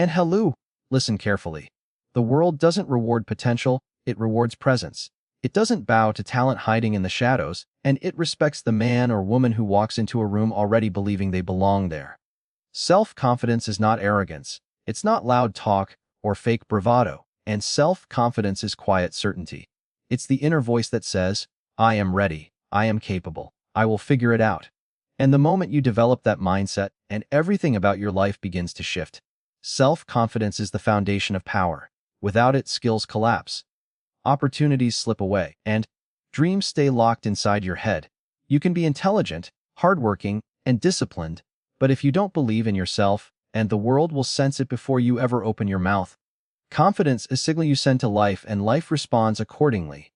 And hello, listen carefully. The world doesn't reward potential, it rewards presence. It doesn't bow to talent hiding in the shadows, and it respects the man or woman who walks into a room already believing they belong there. Self-confidence is not arrogance. It's not loud talk or fake bravado, and self-confidence is quiet certainty. It's the inner voice that says, I am ready, I am capable, I will figure it out. And the moment you develop that mindset, and everything about your life begins to shift. Self-confidence is the foundation of power. Without it, skills collapse. Opportunities slip away, and dreams stay locked inside your head. You can be intelligent, hardworking, and disciplined, but if you don't believe in yourself, and the world will sense it before you ever open your mouth. Confidence is a signal you send to life, and life responds accordingly.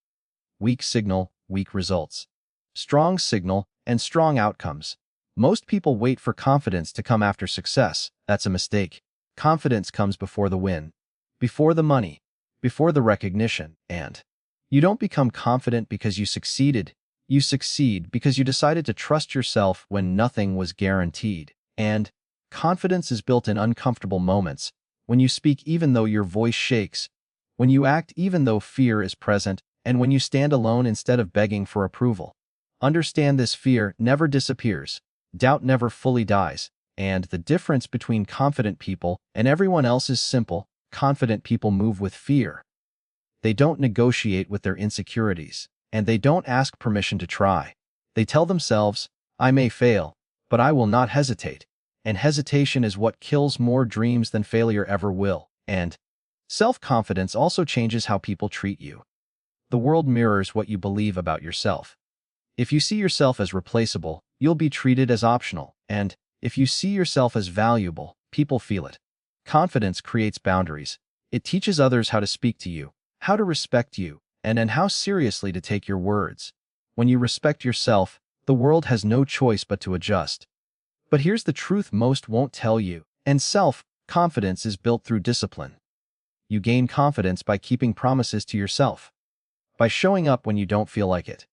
Weak signal, weak results. Strong signal, and strong outcomes. Most people wait for confidence to come after success. That's a mistake. Confidence comes before the win, before the money, before the recognition, and you don't become confident because you succeeded. You succeed because you decided to trust yourself when nothing was guaranteed. And confidence is built in uncomfortable moments, when you speak even though your voice shakes, when you act even though fear is present, and when you stand alone instead of begging for approval. Understand this: fear never disappears, doubt never fully dies, and the difference between confident people and everyone else is simple. Confident people move with fear. They don't negotiate with their insecurities, and they don't ask permission to try. They tell themselves, I may fail, but I will not hesitate. And hesitation is what kills more dreams than failure ever will. And self-confidence also changes how people treat you. The world mirrors what you believe about yourself. If you see yourself as replaceable, you'll be treated as optional. And if you see yourself as valuable, people feel it. Confidence creates boundaries. It teaches others how to speak to you, how to respect you, and how seriously to take your words. When you respect yourself, the world has no choice but to adjust. But here's the truth most won't tell you, and self-confidence is built through discipline. You gain confidence by keeping promises to yourself, by showing up when you don't feel like it,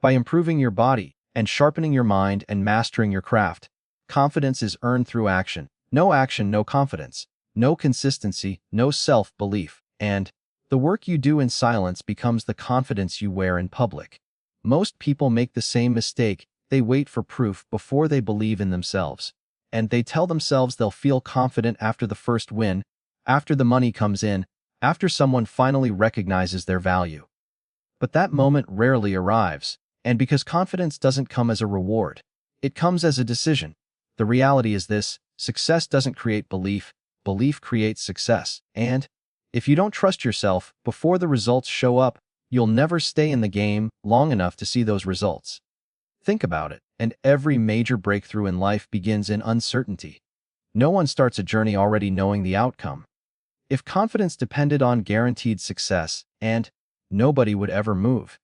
by improving your body and sharpening your mind and mastering your craft. Confidence is earned through action. No action, no confidence. No consistency, no self-belief, and the work you do in silence becomes the confidence you wear in public. Most people make the same mistake. They wait for proof before they believe in themselves. And they tell themselves they'll feel confident after the first win, after the money comes in, after someone finally recognizes their value. But that moment rarely arrives, and because confidence doesn't come as a reward, it comes as a decision. The reality is this: success doesn't create belief. Belief creates success, and if you don't trust yourself before the results show up, you'll never stay in the game long enough to see those results. Think about it, and every major breakthrough in life begins in uncertainty. No one starts a journey already knowing the outcome. If confidence depended on guaranteed success, and nobody would ever move.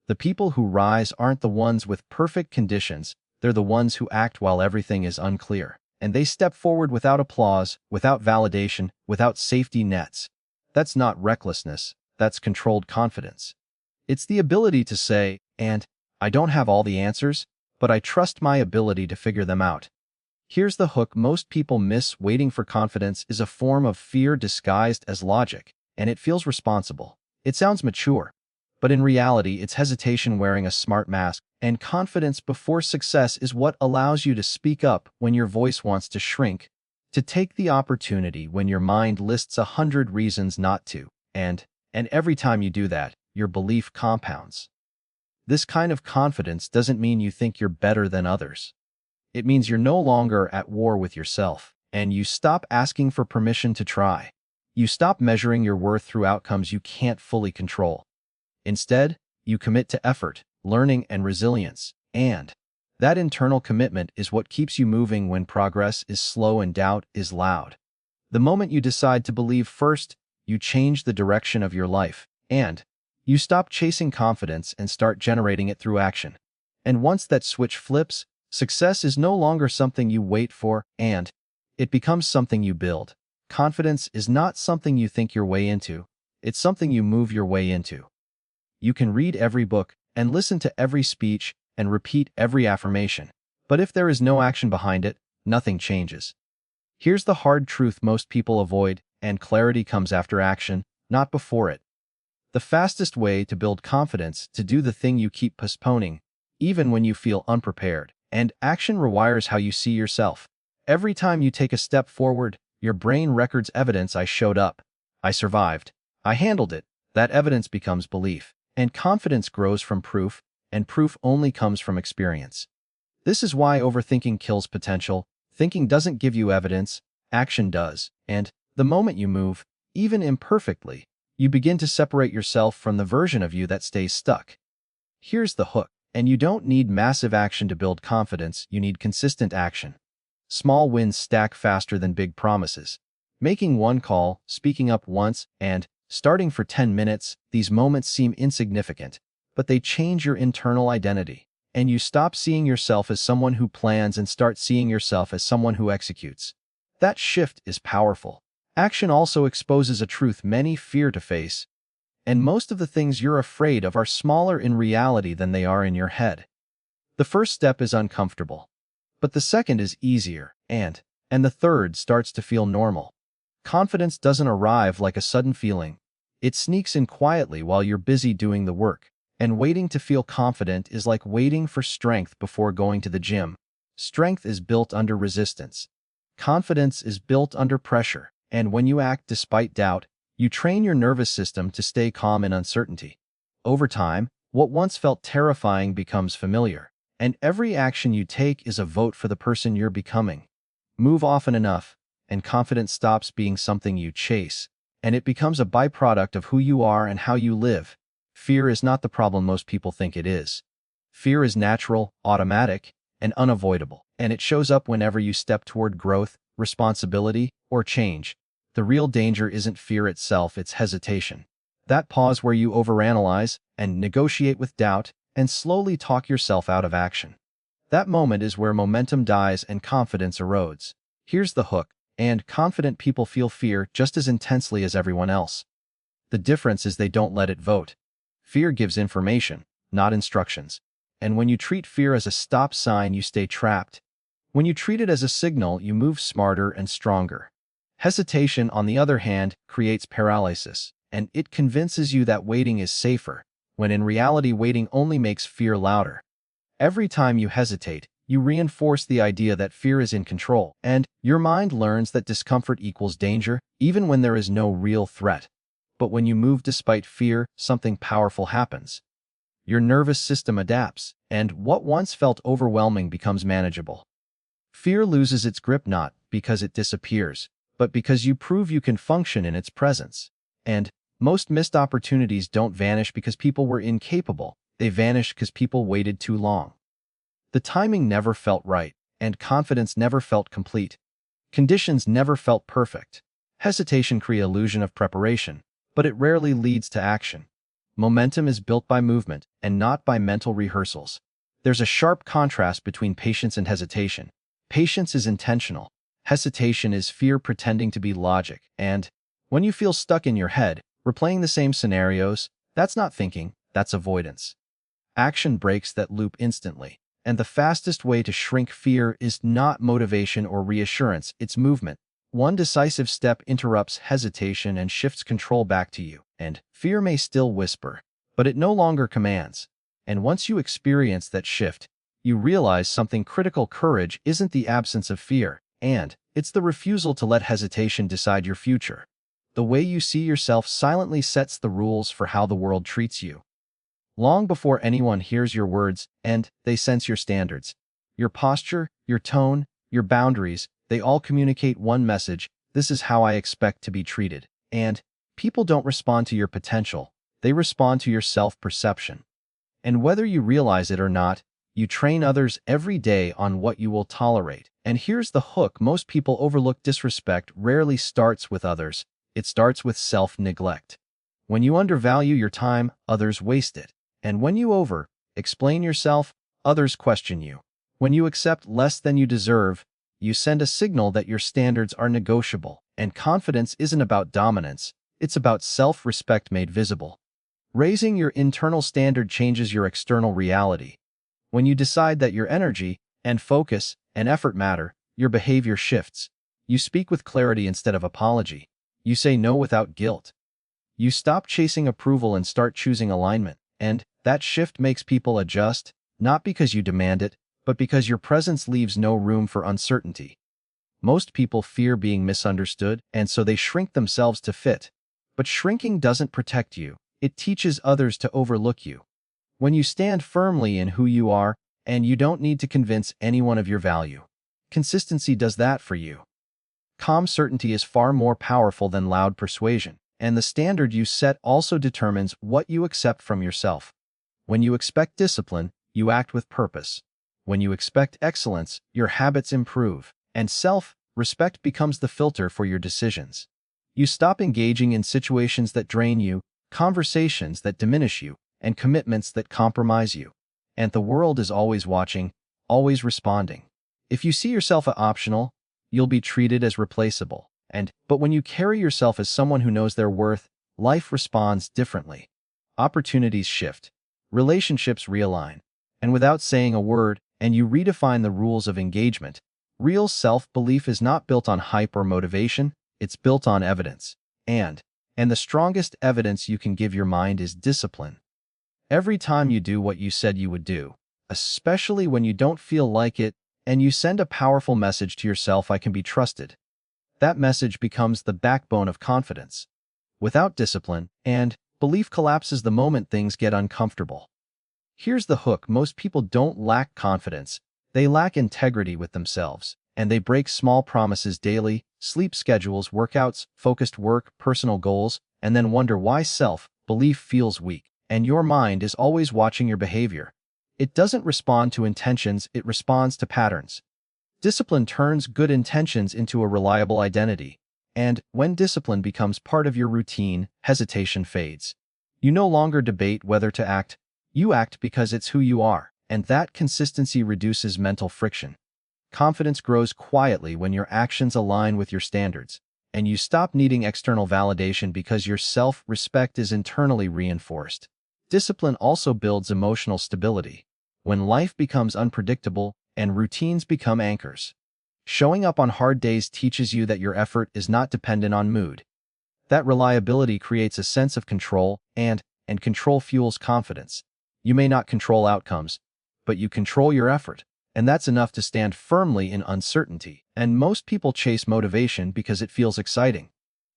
The people who rise aren't the ones with perfect conditions, they're the ones who act while everything is unclear. And they step forward without applause, without validation, without safety nets. That's not recklessness, that's controlled confidence. It's the ability to say, and I don't have all the answers, but I trust my ability to figure them out. Here's the hook most people miss: waiting for confidence is a form of fear disguised as logic, and it feels responsible. It sounds mature, but in reality it's hesitation wearing a smart mask. And confidence before success is what allows you to speak up when your voice wants to shrink, to take the opportunity when your mind lists 100 reasons not to, and every time you do that, your belief compounds. This kind of confidence doesn't mean you think you're better than others. It means you're no longer at war with yourself, and you stop asking for permission to try. You stop measuring your worth through outcomes you can't fully control. Instead, you commit to effort, learning, and resilience, and that internal commitment is what keeps you moving when progress is slow and doubt is loud. The moment you decide to believe first, you change the direction of your life, and you stop chasing confidence and start generating it through action. And once that switch flips, success is no longer something you wait for, and it becomes something you build. Confidence is not something you think your way into, it's something you move your way into. You can read every book, and listen to every speech, and repeat every affirmation. But if there is no action behind it, nothing changes. Here's the hard truth most people avoid, and clarity comes after action, not before it. The fastest way to build confidence to do the thing you keep postponing, even when you feel unprepared. And action rewires how you see yourself. Every time you take a step forward, your brain records evidence: I showed up, I survived, I handled it. That evidence becomes belief. And confidence grows from proof, and proof only comes from experience. This is why overthinking kills potential. Thinking doesn't give you evidence, action does. And the moment you move, even imperfectly, you begin to separate yourself from the version of you that stays stuck. Here's the hook. And you don't need massive action to build confidence, you need consistent action. Small wins stack faster than big promises. Making one call, speaking up once, and starting for 10 minutes, these moments seem insignificant, but they change your internal identity. And you stop seeing yourself as someone who plans and start seeing yourself as someone who executes. That shift is powerful. Action also exposes a truth many fear to face. And most of the things you're afraid of are smaller in reality than they are in your head. The first step is uncomfortable, but the second is easier, and the third starts to feel normal. Confidence doesn't arrive like a sudden feeling. It sneaks in quietly while you're busy doing the work, and waiting to feel confident is like waiting for strength before going to the gym. Strength is built under resistance. Confidence is built under pressure, and when you act despite doubt, you train your nervous system to stay calm in uncertainty. Over time, what once felt terrifying becomes familiar, and every action you take is a vote for the person you're becoming. Move often enough, and confidence stops being something you chase, and it becomes a byproduct of who you are and how you live. Fear is not the problem most people think it is. Fear is natural, automatic, and unavoidable, and it shows up whenever you step toward growth, responsibility, or change. The real danger isn't fear itself, it's hesitation. That pause where you overanalyze and negotiate with doubt and slowly talk yourself out of action. That moment is where momentum dies and confidence erodes. Here's the hook, and confident people feel fear just as intensely as everyone else. The difference is they don't let it vote. Fear gives information, not instructions. And when you treat fear as a stop sign, you stay trapped. When you treat it as a signal, you move smarter and stronger. Hesitation, on the other hand, creates paralysis, and it convinces you that waiting is safer, when in reality waiting only makes fear louder. Every time you hesitate, you reinforce the idea that fear is in control, and your mind learns that discomfort equals danger, even when there is no real threat. But when you move despite fear, something powerful happens. Your nervous system adapts, and what once felt overwhelming becomes manageable. Fear loses its grip not because it disappears, but because you prove you can function in its presence. And most missed opportunities don't vanish because people were incapable, they vanish because people waited too long. The timing never felt right, and confidence never felt complete. Conditions never felt perfect. Hesitation creates an illusion of preparation, but it rarely leads to action. Momentum is built by movement, and not by mental rehearsals. There's a sharp contrast between patience and hesitation. Patience is intentional. Hesitation is fear pretending to be logic, and when you feel stuck in your head, replaying the same scenarios, that's not thinking, that's avoidance. Action breaks that loop instantly, and the fastest way to shrink fear is not motivation or reassurance, it's movement. One decisive step interrupts hesitation and shifts control back to you, and fear may still whisper, but it no longer commands. And once you experience that shift, you realize something critical: courage isn't the absence of fear, and it's the refusal to let hesitation decide your future. The way you see yourself silently sets the rules for how the world treats you. Long before anyone hears your words, and they sense your standards. Your posture, your tone, your boundaries, they all communicate one message: this is how I expect to be treated. And people don't respond to your potential, they respond to your self-perception. And whether you realize it or not, you train others every day on what you will tolerate. And here's the hook: most people overlook disrespect rarely starts with others, it starts with self-neglect. When you undervalue your time, others waste it. And when you over-explain yourself, others question you. When you accept less than you deserve, you send a signal that your standards are negotiable. And confidence isn't about dominance, it's about self-respect made visible. Raising your internal standard changes your external reality. When you decide that your energy and focus and effort matter, your behavior shifts. You speak with clarity instead of apology. You say no without guilt. You stop chasing approval and start choosing alignment. And that shift makes people adjust, not because you demand it, but because your presence leaves no room for uncertainty. Most people fear being misunderstood, and so they shrink themselves to fit. But shrinking doesn't protect you. It teaches others to overlook you. When you stand firmly in who you are, and you don't need to convince anyone of your value. Consistency does that for you. Calm certainty is far more powerful than loud persuasion, and the standard you set also determines what you accept from yourself. When you expect discipline, you act with purpose. When you expect excellence, your habits improve, and self-respect becomes the filter for your decisions. You stop engaging in situations that drain you, conversations that diminish you, and commitments that compromise you. And the world is always watching, always responding. If you see yourself as optional, you'll be treated as replaceable. But when you carry yourself as someone who knows their worth, life responds differently. Opportunities shift, relationships realign, and without saying a word, and you redefine the rules of engagement. Real self-belief is not built on hype or motivation, it's built on evidence. And the strongest evidence you can give your mind is discipline. Every time you do what you said you would do, especially when you don't feel like it, and you send a powerful message to yourself, I can be trusted. That message becomes the backbone of confidence. Without discipline, belief collapses the moment things get uncomfortable. Here's the hook: most people don't lack confidence, they lack integrity with themselves, and they break small promises daily, sleep schedules, workouts, focused work, personal goals, and then wonder why self-belief feels weak. And your mind is always watching your behavior. It doesn't respond to intentions, it responds to patterns. Discipline turns good intentions into a reliable identity. And when discipline becomes part of your routine, hesitation fades. You no longer debate whether to act. You act because it's who you are, and that consistency reduces mental friction. Confidence grows quietly when your actions align with your standards, and you stop needing external validation because your self-respect is internally reinforced. Discipline also builds emotional stability. When life becomes unpredictable and routines become anchors, showing up on hard days teaches you that your effort is not dependent on mood. That reliability creates a sense of control, and control fuels confidence. You may not control outcomes, but you control your effort, and that's enough to stand firmly in uncertainty. And most people chase motivation because it feels exciting.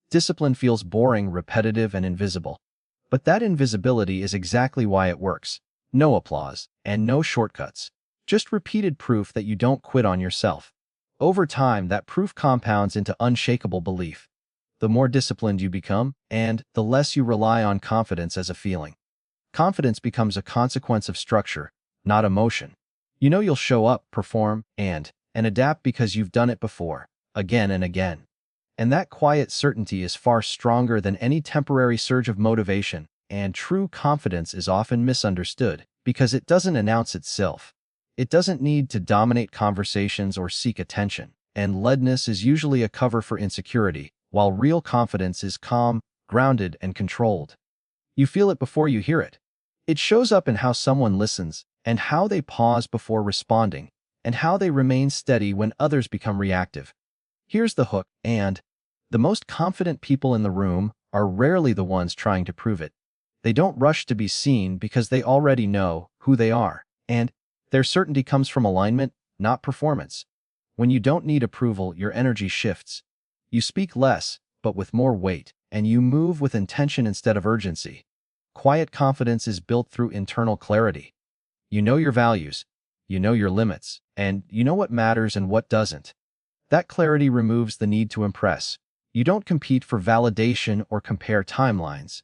Discipline feels boring, repetitive, and invisible. But that invisibility is exactly why it works. No applause, and no shortcuts. Just repeated proof that you don't quit on yourself. Over time, that proof compounds into unshakable belief. The more disciplined you become, and the less you rely on confidence as a feeling. Confidence becomes a consequence of structure, not emotion. You know you'll show up, perform, and adapt because you've done it before, again and again. And that quiet certainty is far stronger than any temporary surge of motivation, and true confidence is often misunderstood because it doesn't announce itself. It doesn't need to dominate conversations or seek attention, and leadness is usually a cover for insecurity, while real confidence is calm, grounded, and controlled. You feel it before you hear it. It shows up in how someone listens, and how they pause before responding, and how they remain steady when others become reactive. Here's the hook: and the most confident people in the room are rarely the ones trying to prove it. They don't rush to be seen because they already know who they are, and their certainty comes from alignment, not performance. When you don't need approval, your energy shifts. You speak less, but with more weight, and you move with intention instead of urgency. Quiet confidence is built through internal clarity. You know your values, you know your limits, and you know what matters and what doesn't. That clarity removes the need to impress. You don't compete for validation or compare timelines.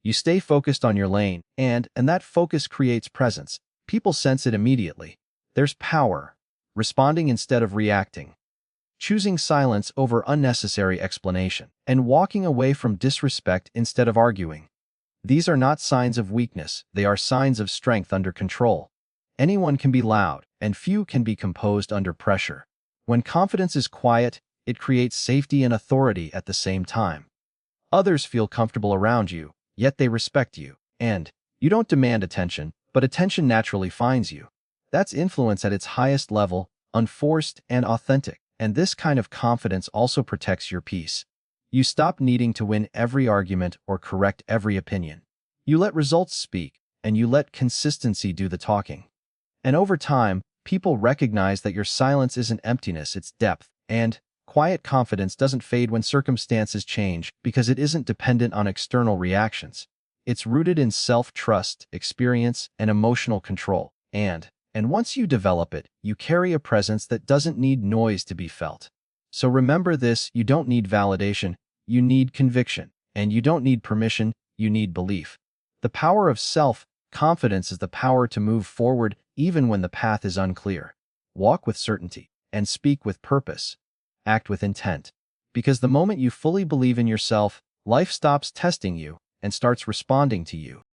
You stay focused on your lane, and that focus creates presence. People sense it immediately. There's power, responding instead of reacting, choosing silence over unnecessary explanation, and walking away from disrespect instead of arguing. These are not signs of weakness, they are signs of strength under control. Anyone can be loud, and few can be composed under pressure. When confidence is quiet, it creates safety and authority at the same time. Others feel comfortable around you, yet they respect you, and you don't demand attention, but attention naturally finds you. That's influence at its highest level, unforced and authentic. And this kind of confidence also protects your peace. You stop needing to win every argument or correct every opinion. You let results speak, and you let consistency do the talking. And over time, people recognize that your silence isn't emptiness, it's depth. And quiet confidence doesn't fade when circumstances change because it isn't dependent on external reactions. It's rooted in self-trust, experience, and emotional control. And once you develop it, you carry a presence that doesn't need noise to be felt. So remember this, you don't need validation, you need conviction. And you don't need permission, you need belief. The power of self-confidence is the power to move forward even when the path is unclear. Walk with certainty and speak with purpose. Act with intent. Because the moment you fully believe in yourself, life stops testing you and starts responding to you.